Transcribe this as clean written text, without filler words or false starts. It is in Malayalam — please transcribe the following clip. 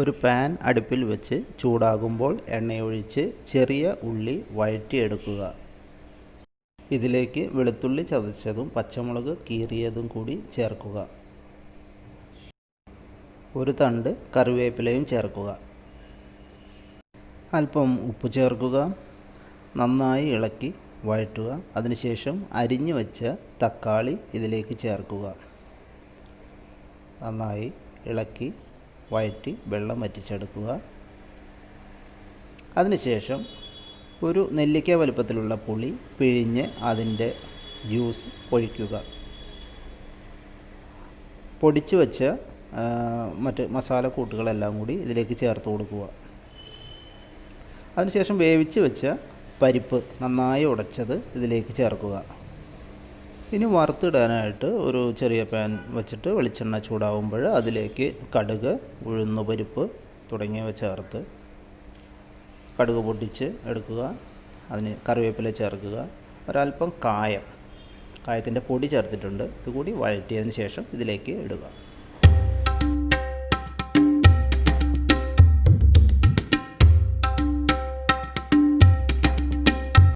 ഒരു പാൻ അടുപ്പിൽ വെച്ച് ചൂടാകുമ്പോൾ എണ്ണയൊഴിച്ച് ചെറിയ ഉള്ളി വഴറ്റിയെടുക്കുക. ഇതിലേക്ക് വെളുത്തുള്ളി ചതച്ചതും പച്ചമുളക് കീറിയതും കൂടി ചേർക്കുക. ഒരു തണ്ട് കറിവേപ്പിലയും ചേർക്കുക. അല്പം ഉപ്പ് ചേർക്കുക. നന്നായി ഇളക്കി വഴറ്റുക. അതിനുശേഷം അരിഞ്ഞു വെച്ച തക്കാളി ഇതിലേക്ക് ചേർക്കുക. നന്നായി ഇളക്കി വഴറ്റി വെള്ളം വറ്റിച്ചെടുക്കുക. അതിനുശേഷം ഒരു നെല്ലിക്ക വലുപ്പത്തിലുള്ള പുളി പിഴിഞ്ഞ് അതിൻ്റെ ജ്യൂസ് ഒഴിക്കുക. പൊടിച്ചു വെച്ച മറ്റ് മസാലക്കൂട്ടുകളെല്ലാം കൂടി ഇതിലേക്ക് ചേർത്ത് കൊടുക്കുക. അതിനുശേഷം വേവിച്ച് വെച്ച പരിപ്പ് നന്നായി ഉടച്ചത് ഇതിലേക്ക് ചേർക്കുക. ഇനി വറുത്തിടാനായിട്ട് ഒരു ചെറിയ പാൻ വെച്ചിട്ട് വെളിച്ചെണ്ണ ചൂടാവുമ്പോൾ അതിലേക്ക് കടുക്, ഉഴുന്നുപരിപ്പ് തുടങ്ങിയവ ചേർത്ത് കടുക് പൊട്ടിച്ച് എടുക്കുക. അതിന് കറിവേപ്പില ചേർക്കുക. ഒരല്പം കായത്തിൻ്റെ പൊടി ചേർത്തിട്ടുണ്ട്. ഇതുകൂടി വഴറ്റിയതിന് ശേഷം ഇതിലേക്ക് ഇടുക.